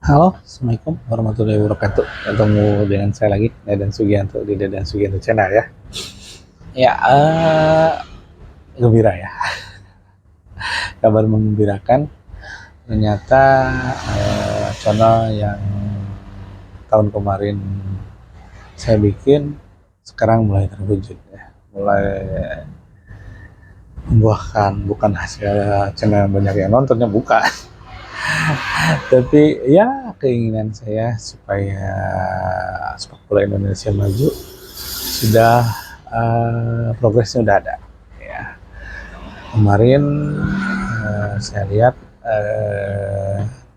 Halo, Assalamualaikum warahmatullahi wabarakatuh. Ketemu dengan saya lagi, Dadan Sugianto di Dadan Sugianto Channel ya. Ya, gembira ya. Kabar menggembirakan. Ternyata channel yang tahun kemarin saya bikin sekarang mulai terwujud ya. Mulai membuahkan bukan hasil channel banyak yang nontonnya bukan, tapi ya keinginan saya supaya sepak bola Indonesia maju sudah progresnya udah ada ya. Kemarin saya lihat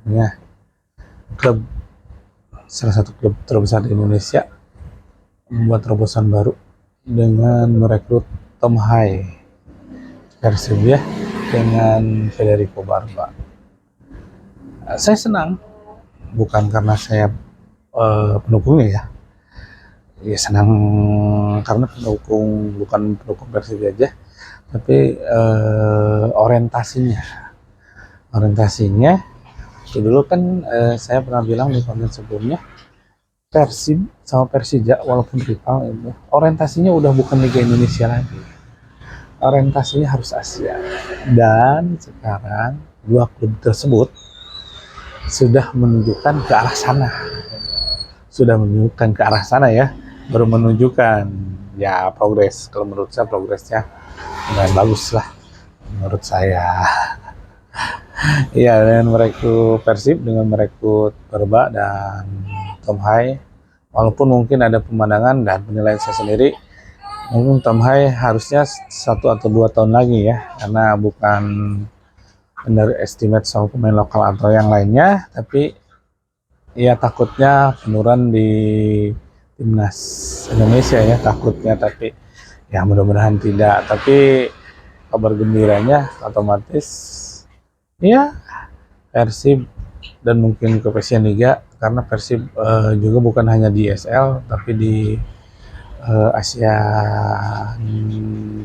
ya, klub salah satu klub terbesar di Indonesia membuat terobosan baru dengan merekrut Tom Hai Persib ya dengan Federico Barba. Saya senang bukan karena saya pendukungnya ya. Ya senang karena pendukung bukan pendukung Persib aja, tapi orientasinya itu dulu kan saya pernah bilang di konten sebelumnya, Persib sama Persija walaupun rival itu orientasinya udah bukan Liga Indonesia lagi, orientasinya harus Asia. Dan sekarang dua klub tersebut sudah menunjukkan ke arah sana, ya, baru menunjukkan ya progres. Kalau menurut saya progresnya lumayan bagus lah menurut saya. Iya, dengan merekrut Persib, dengan merekrut Perba dan Tom Hai, walaupun mungkin ada pemandangan dan penilaian saya sendiri, mungkin Tom Hai harusnya 1 atau 2 tahun lagi ya, karena bukan underestimate sama pemain lokal atau yang lainnya, tapi ya takutnya penurunan di timnas Indonesia ya, takutnya. Tapi ya mudah-mudahan tidak. Tapi kabar gembiranya otomatis ya Persib dan mungkin kepastian Liga, karena Persib juga bukan hanya di SL tapi di Asia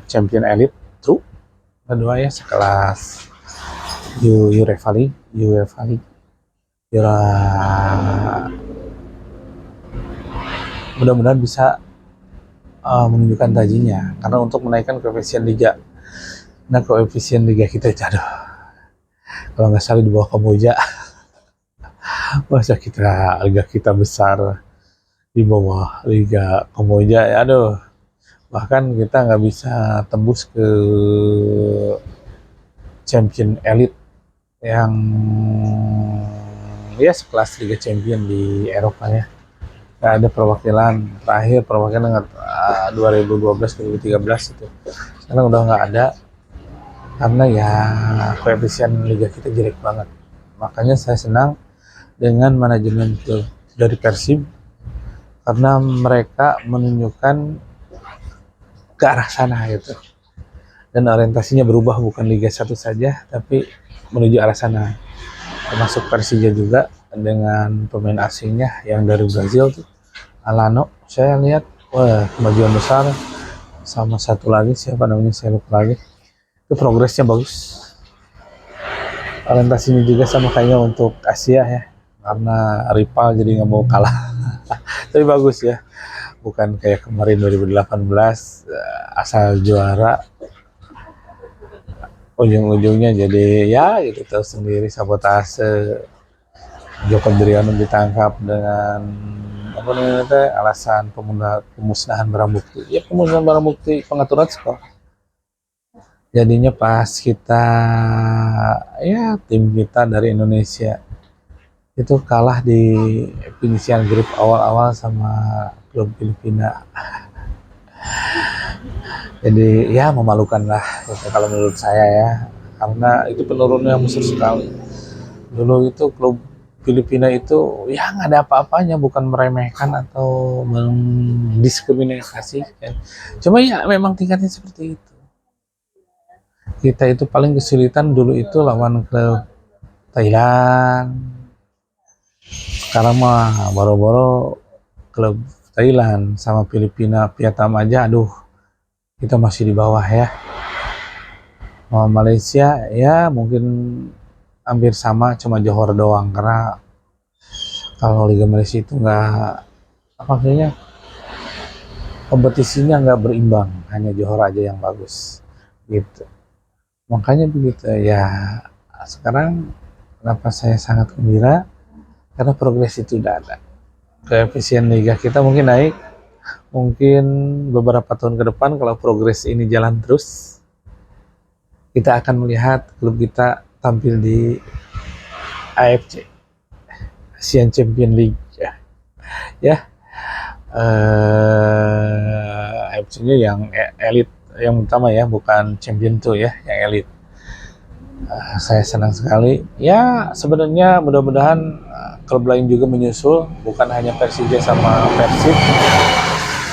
Champion Elite True kedua ya, sekelas UEFA League, ya, mudah-mudahan bisa menunjukkan tajinya, karena untuk menaikkan koefisien liga. Nah, koefisien liga kita itu aduh, kalau nggak salah di bawah Kamboja. Masa liga kita besar di bawah liga Kamboja ya, aduh, bahkan kita nggak bisa tembus ke champion elite yang ya sekelas Liga Champion di Eropa ya. Nggak ada perwakilan, terakhir perwakilan 2012-2013 itu, sekarang udah nggak ada, karena ya koefisien liga kita jelek banget. Makanya saya senang dengan manajemen dari Persib, karena mereka menunjukkan ke arah sana gitu, dan orientasinya berubah, bukan Liga 1 saja tapi menuju arah sana. Termasuk Persija juga dengan pemain asingnya yang dari Brazil tuh, Alano, saya lihat wah kemajuan besar. Sama satu lagi siapa namanya saya lupa lagi, itu progresnya bagus. Orientasinya juga sama kayaknya untuk Asia ya, karena rival jadi nggak mau kalah. Tapi bagus ya, bukan kayak kemarin 2018 asal juara ujung-ujungnya jadi ya gitu, tahu sendiri, sabotase. Joko Driono ditangkap dengan apa namanya itu, alasan pemusnahan barang bukti. Ya pemusnahan barang bukti, pengaturan skor. Jadinya pas kita ya tim kita dari Indonesia itu kalah di penyisian grup awal-awal sama klub Filipina. Jadi ya memalukan lah gitu, kalau menurut saya ya, karena itu penurunan yang besar sekali. Dulu itu klub Filipina itu ya nggak ada apa-apanya, bukan meremehkan atau mendiskriminasi kan. Cuma ya memang tingkatnya seperti itu. Kita itu paling kesulitan dulu itu lawan klub Thailand. Sekarang mah boro-boro klub Thailand sama Filipina, Vietnam aja, aduh, kita masih di bawah ya. Malaysia ya mungkin hampir sama, cuma Johor doang, karena Kalau Liga Malaysia itu nggak, apa maksudnya, kompetisinya nggak berimbang, hanya Johor aja yang bagus gitu. Makanya begitu ya. Sekarang kenapa saya sangat gembira, karena progres itu udah ada. Koefisien liga kita mungkin naik, mungkin beberapa tahun ke depan kalau progres ini jalan terus, kita akan melihat klub kita tampil di AFC, Asian Champion League ya. Ya, AFC-nya yang elit, yang utama ya, bukan Champion tuh ya, yang elit. Saya senang sekali. Ya, sebenarnya mudah-mudahan klub lain juga menyusul, bukan hanya Persija sama Persib.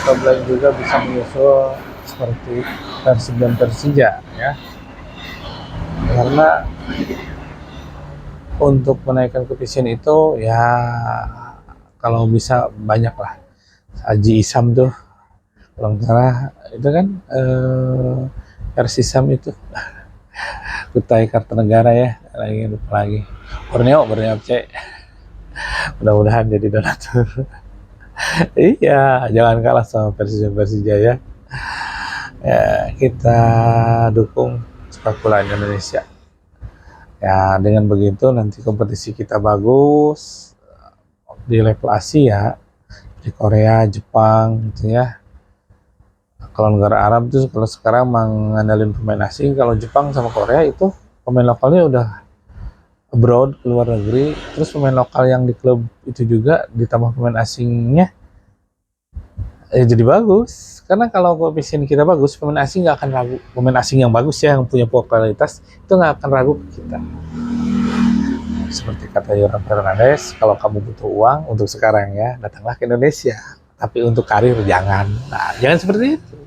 Klub lain juga bisa menyusul seperti Persib dan Persija ya. Karena untuk menaikkan koefisien itu ya kalau bisa banyak lah. Haji Isam tuh kalau nggak salah itu kan Persisam itu Kutai Kartanegara ya, lagi lupa lagi. Borneo FC, mudah-mudahan jadi donatur. Iya, jangan kalah sama Persija ya. Ya, kita dukung sepak bola Indonesia. Ya, dengan begitu nanti kompetisi kita bagus di level Asia, di Korea, Jepang gitu ya. Kalau negara Arab itu kalau sekarang mengandalkan pemain asing, kalau Jepang sama Korea itu pemain lokalnya udah abroad, ke luar negeri, terus pemain lokal yang di klub itu juga ditambah pemain asingnya, jadi bagus. Karena kalau koefisien kita bagus, pemain asing nggak akan ragu. Pemain asing yang bagus ya, yang punya kualitas, itu nggak akan ragu ke kita. Seperti kata Yoran Fernandes, kalau kamu butuh uang untuk sekarang ya, datanglah ke Indonesia. Tapi untuk karir jangan. Nah, jangan seperti itu.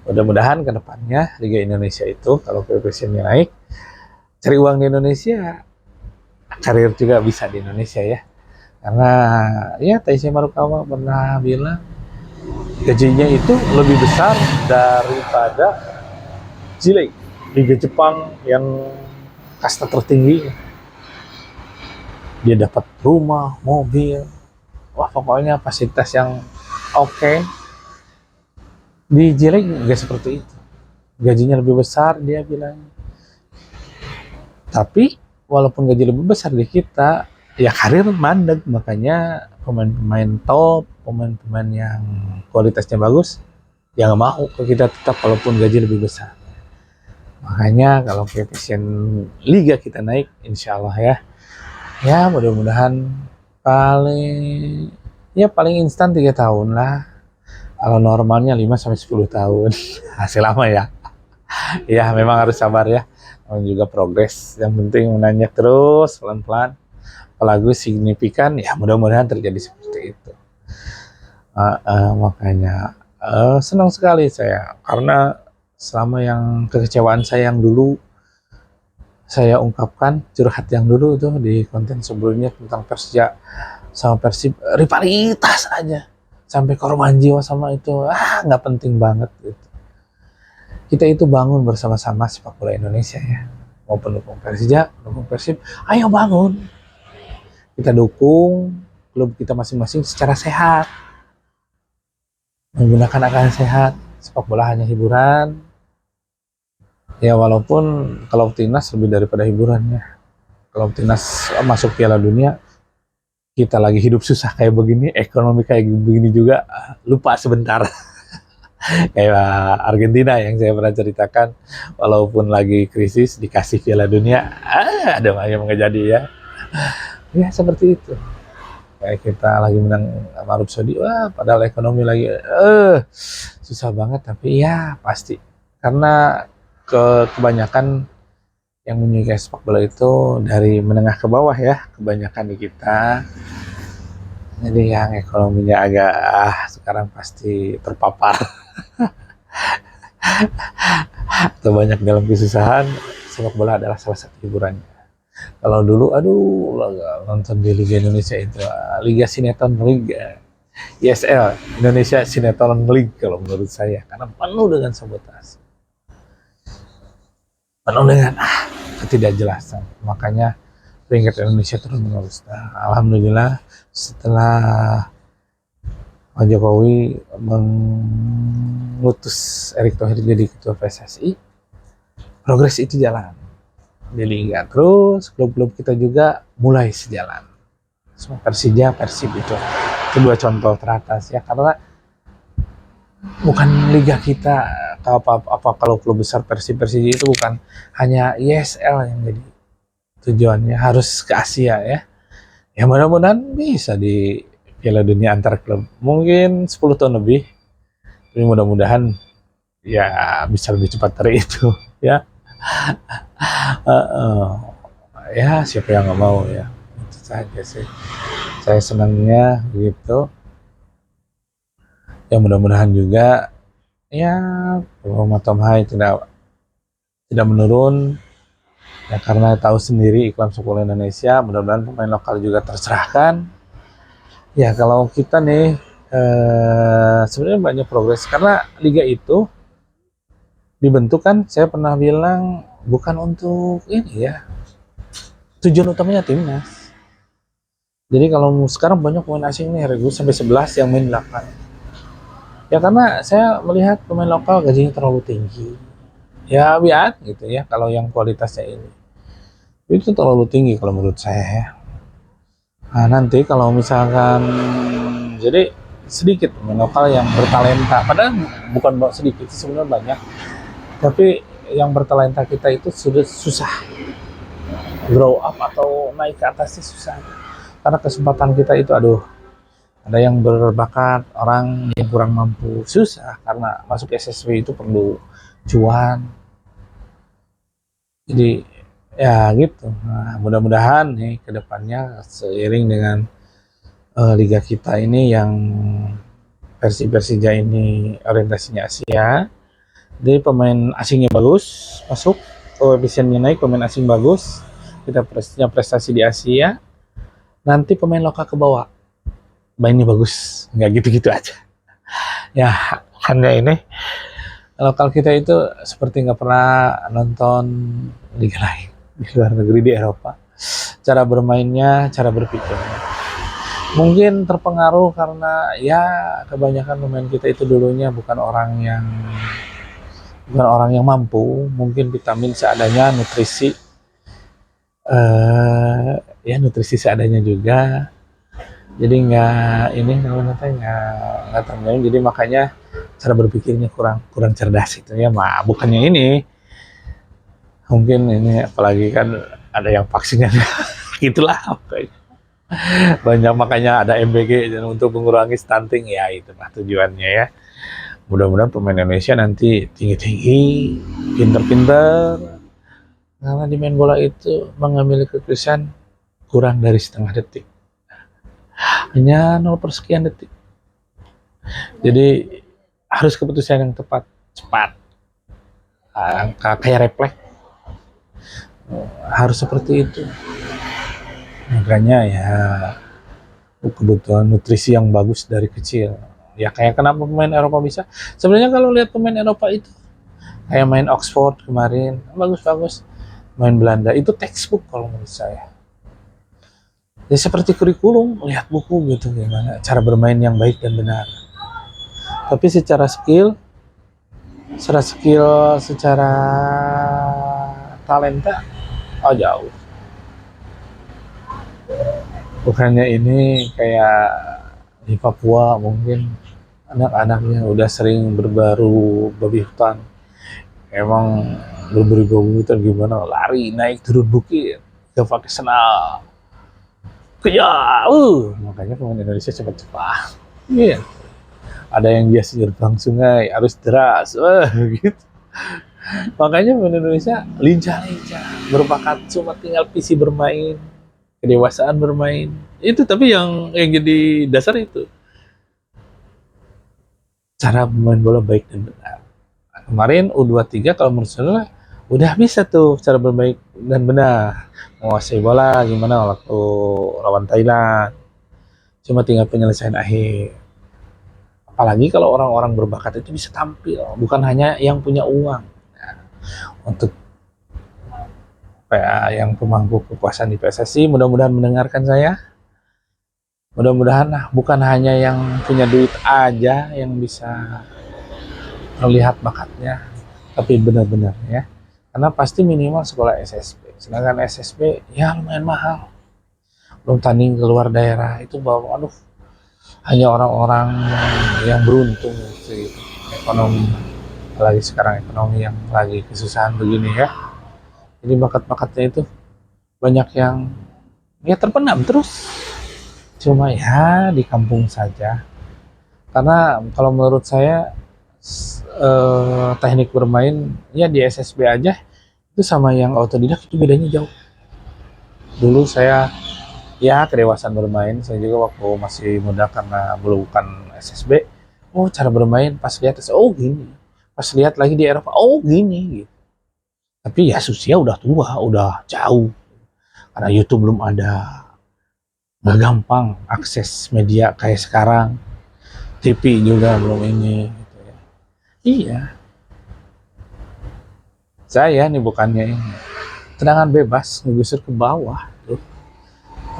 Mudah-mudahan ke depannya Liga Indonesia itu kalau koefisiennya naik, cari uang di Indonesia, karir juga bisa di Indonesia ya. Karena ya Taisei Marukawa pernah bilang gajinya itu lebih besar daripada J-League, Liga Jepang yang kasta tertinggi. Dia dapat rumah, mobil, wah pokoknya fasilitas yang oke. Di J-League nggak seperti itu, gajinya lebih besar dia bilang. Tapi walaupun gaji lebih besar di kita, ya karir mandek. Makanya pemain-pemain top, pemain-pemain yang kualitasnya bagus, ya nggak mau ke kita tetap walaupun gaji lebih besar. Makanya kalau koefisien liga kita naik, insya Allah ya mudah-mudahan paling instan 3 tahun lah. Kalau normalnya 5 sampai 10 tahun. Hasil lama ya. Ya memang harus sabar ya. Dan juga progres. Yang penting menanjak terus pelan-pelan. Apalagi signifikan, ya mudah-mudahan terjadi seperti itu. Makanya senang sekali saya karena selama yang kekecewaan saya yang dulu saya ungkapkan, curhat yang dulu tuh di konten sebelumnya tentang Persija sama Persib, rivalitas aja sampai korban jiwa sama itu, nggak penting banget gitu. Kita itu bangun bersama-sama sepak bola Indonesia ya, mau pendukung Persija, pendukung Persib, ayo bangun, kita dukung klub kita masing-masing secara sehat, menggunakan akal sehat. Sepak bola hanya hiburan ya, walaupun kalau timnas lebih daripada hiburannya. Kalau timnas masuk Piala Dunia, kita lagi hidup susah kayak begini, ekonomi kayak begini juga, lupa sebentar. Kayak Argentina yang saya pernah ceritakan, walaupun lagi krisis dikasih Piala Dunia, ada yang nggak jadi ya. Ya seperti itu. Kayak kita lagi menang sama Arab Saudi, wah padahal ekonomi lagi susah banget, tapi ya pasti karena kebanyakan yang menyukai sepak bola itu dari menengah ke bawah ya, kebanyakan di kita. Jadi yang ekonominya agak sekarang pasti terpapar atau banyak dalam kesusahan. Sepak bola adalah salah satu hiburannya. Kalau dulu nonton di Liga Indonesia itu Liga Sinetron League, ISL Indonesia Sinetron League kalau menurut saya, karena penuh dengan sabotase, penuh dengan ketidakjelasan. Makanya peringkat Indonesia turun menerus. Nah, alhamdulillah setelah Pak Jokowi mengutus Erick Thohir jadi ketua PSSI, progres itu jalan di liga. Terus klub-klub kita juga mulai sejalan. Persija, Persib itu kedua contoh teratas ya, karena bukan liga kita apa kalau klub besar Persib Persija itu bukan hanya ISL yang jadi tujuannya, harus ke Asia ya. Ya mudah-mudahan bisa di Piala Dunia antar klub. Mungkin 10 tahun lebih. Tapi mudah-mudahan ya bisa lebih cepat dari itu ya. Ya siapa yang nggak mau ya. Itu saja sih. Saya senangnya gitu. Ya mudah-mudahan juga ya performa Tom Hai tidak menurun. Ya karena tahu sendiri iklan sepak bola Indonesia, mudah-mudahan pemain lokal juga tercerahkan. Ya kalau kita nih sebenarnya banyak progres karena liga itu dibentuk kan, saya pernah bilang bukan untuk ini ya, tujuan utamanya timnas. Jadi kalau sekarang banyak pemain asing nih, rekrut sampai 11 yang main 8. Ya karena saya melihat pemain lokal gajinya terlalu tinggi. Ya biar gitu ya, kalau yang kualitasnya ini itu terlalu tinggi kalau menurut saya ya. Nah nanti kalau misalkan jadi sedikit pemain lokal yang bertalenta, padahal bukan sedikit sebenarnya banyak, tapi yang bertalenta kita itu sudah susah grow up atau naik ke atasnya susah, karena kesempatan kita itu ada yang berbakat, orang yang kurang mampu susah, karena masuk SSW itu perlu cuan. Jadi ya gitu. Nah, mudah-mudahan nih kedepannya seiring dengan liga kita ini yang Persija ini orientasinya Asia, jadi pemain asingnya bagus masuk, koefisiennya naik, pemain asing bagus, kita punya prestasi di Asia, nanti pemain lokal ke bawah mainnya bagus, nggak gitu-gitu aja ya. Hanya ini lokal kita itu seperti nggak pernah nonton liga lain di luar negeri, di Eropa, cara bermainnya, cara berpikirnya mungkin terpengaruh karena ya kebanyakan pemain kita itu dulunya bukan orang yang mampu, mungkin vitamin seadanya, nutrisi ya nutrisi seadanya juga, jadi nggak termenung, jadi makanya cara berpikirnya kurang cerdas itu ya, bukannya ini, mungkin ini apalagi kan ada yang vaksinnya gitulah banyak, makanya ada MBG untuk mengurangi stunting ya, itu lah tujuannya ya. Mudah-mudahan pemain Indonesia nanti tinggi-tinggi, pinter-pinter, karena di main bola itu mengambil keputusan kurang dari setengah detik, hanya 0 per sekian detik, jadi harus keputusan yang tepat, cepat, kayak refleks, harus seperti itu. Makanya ya kebutuhan nutrisi yang bagus dari kecil ya, kayak kenapa pemain Eropa bisa, sebenarnya kalau lihat pemain Eropa itu kayak main Oxford kemarin bagus-bagus, main Belanda itu textbook kalau menurut saya ya, seperti kurikulum, lihat buku gitu gimana cara bermain yang baik dan benar. Tapi secara secara talenta jauh. Bukannya ini kayak di Papua, mungkin anak-anaknya udah sering berburu babi hutan, emang berburu babi hutan gimana, lari naik turun bukit gak pakai senal makanya pemain Indonesia cepat-cepat iya. Ada yang biasa gerbang sungai arus deras gitu, makanya pemain Indonesia lincah-lincah, berbakat, cuma tinggal visi bermain, kedewasaan bermain itu. Tapi yang jadi dasar itu cara bermain bola baik dan benar. Kemarin U23 kalau menurut saya udah bisa tuh cara bermain dan benar, menguasai bola gimana waktu lawan Thailand, cuma tinggal penyelesaian akhir. Apalagi kalau orang-orang berbakat itu bisa tampil, bukan hanya yang punya uang. Nah, untuk yang pemangku kekuasaan di PSSI mudah-mudahan mendengarkan saya. Mudah-mudahan bukan hanya yang punya duit aja yang bisa melihat bakatnya, tapi benar-benar ya. Karena pasti minimal sekolah SSB. Sedangkan SSB ya lumayan mahal. Belum tanding keluar daerah itu bawa, aduh, hanya orang-orang yang beruntung gitu, ekonomi. Apalagi sekarang ekonomi yang lagi kesusahan begini ya. Jadi bakat-bakatnya itu banyak yang ya terpendam terus. Cuma ya di kampung saja. Karena kalau menurut saya teknik bermain ya di SSB aja itu sama yang autodidak itu bedanya jauh. Dulu saya ya kedewasaan bermain saya juga waktu masih muda karena belum bukan SSB. Oh cara bermain pas lihat oh gini. Pas lihat lagi di Eropa oh gini gitu. Tapi ya usia udah tua, udah jauh. Karena YouTube belum ada. Nggak gampang akses media kayak sekarang. TV juga belum ini gitu ya. Iya. Saya nih bukannya ini. Tendangan bebas ngegusur ke bawah tuh.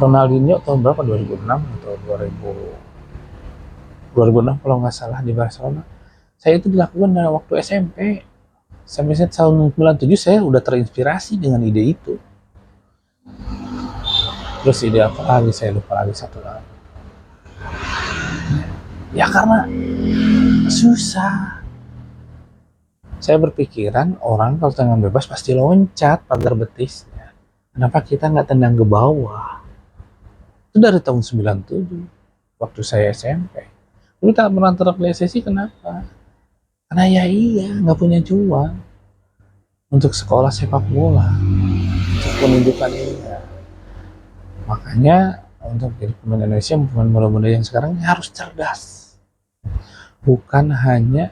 Ronaldinho tahun berapa? 2006 atau 2006 kalau nggak salah di Barcelona. Saya itu dilakukan dari waktu SMP. Sampai tahun 97 saya udah terinspirasi dengan ide itu. Terus ide apa lagi saya lupa lagi satu lagi. Ya karena susah. Saya berpikiran orang kalau tendangan bebas pasti loncat pagar betisnya. Kenapa kita nggak tendang ke bawah? Itu dari tahun 97 waktu saya SMP. Tapi tak pernah terrealisasi kenapa? Karena ya iya nggak punya cuan untuk sekolah sepak bola, untuk penunjukan ini. Makanya untuk jadi pemain Indonesia, pemain bola-bola yang sekarang harus cerdas, bukan hanya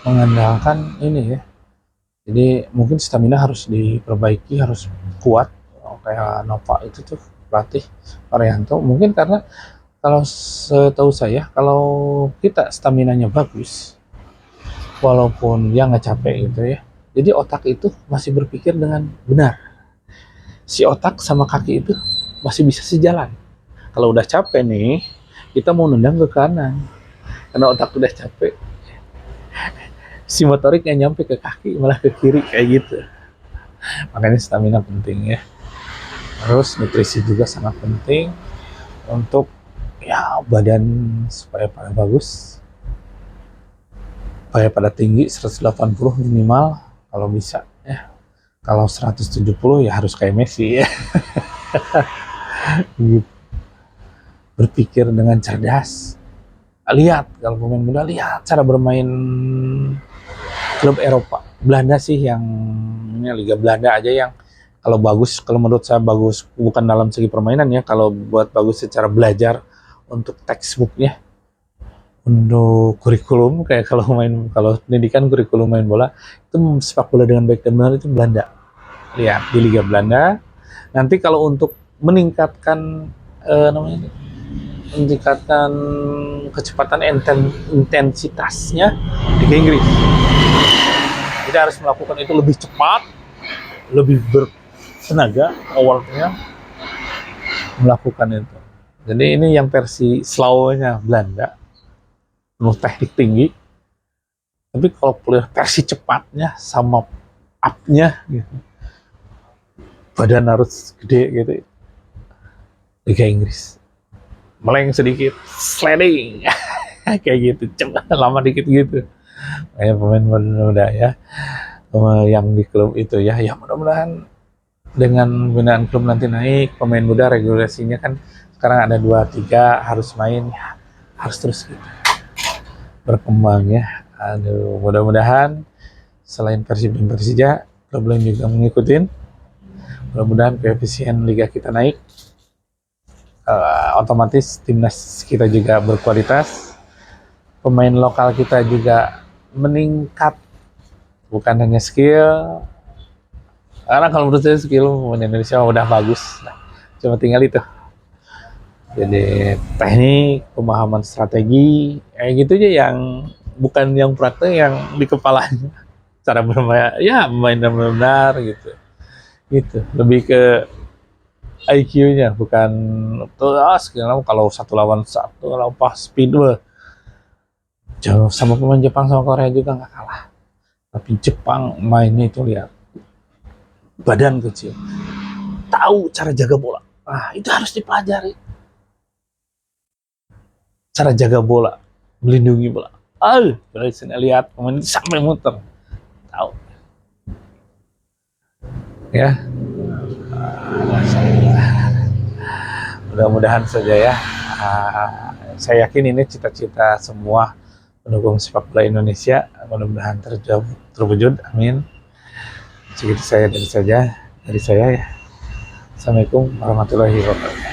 mengandalkan ini ya. Jadi mungkin stamina harus diperbaiki, harus kuat. Kayak Nova itu tuh pelatih Arianto. Mungkin karena kalau setahu saya kalau kita staminanya bagus, walaupun ya nggak capek gitu ya. Jadi otak itu masih berpikir dengan benar. Si otak sama kaki itu masih bisa sejalan. Kalau udah capek nih, kita mau nendang ke kanan. Karena otak udah capek, si motorik yang nyampe ke kaki malah ke kiri kayak gitu. Makanya stamina penting ya. Terus nutrisi juga sangat penting untuk ya badan supaya pada bagus, supaya pada tinggi 180 minimal kalau bisa ya. Kalau 170 ya harus kayak Messi ya. Berpikir dengan cerdas. Lihat kalau pemain muda, lihat cara bermain klub Eropa. Belanda sih yang ini Liga Belanda aja yang kalau bagus, kalau menurut saya bagus bukan dalam segi permainan ya, kalau buat bagus secara belajar untuk textbooknya, untuk kurikulum kayak kalau pendidikan kurikulum main bola itu sepak bola dengan baik dan benar itu Belanda. Lihat di Liga Belanda. Nanti kalau untuk meningkatkan meningkatkan kecepatan intensitasnya di Inggris. Kita harus melakukan itu lebih cepat, lebih bertenaga awalnya melakukan itu. Jadi ini yang versi slow-nya Belanda, penuh teknik tinggi. Tapi kalau versi cepatnya sama up-nya gitu, badan harus gede gitu. Liga Inggris meleng sedikit, sliding kayak gitu, cepat lama dikit gitu. Kayak pemain muda ya, yang di klub itu ya, ya mudah-mudahan dengan binaan klub nanti naik, pemain muda regulasinya kan sekarang ada 2-3 harus main, ya, harus terus gitu berkembang ya. Aduh, mudah-mudahan selain Persib dan Persija, klub lain juga mengikutin. Mudah-mudahan koefisien liga kita naik. Otomatis timnas kita juga berkualitas, pemain lokal kita juga meningkat, bukan hanya skill, karena kalau menurut saya skill pemain Indonesia udah bagus, cuma tinggal itu jadi teknik, pemahaman strategi kayak gitu aja, yang bukan yang praktek yang di kepalanya, cara bermain ya main benar gitu. gitu. Lebih ke IQ-nya, bukan kalau satu lawan satu, kalau pas speed jauh sama pemain Jepang sama Korea juga nggak kalah. Tapi Jepang mainnya itu lihat badan kecil, tahu cara jaga bola. Ah, itu harus dipelajari. Cara jaga bola, melindungi bola. Dari sini lihat pemain sampai muter, tahu ya. Mudah-mudahan saja ya. Saya yakin ini cita-cita semua pendukung sepak bola Indonesia. Mudah-mudahan terwujud. Amin. Segitu saya dari saya ya. Assalamualaikum warahmatullahi wabarakatuh.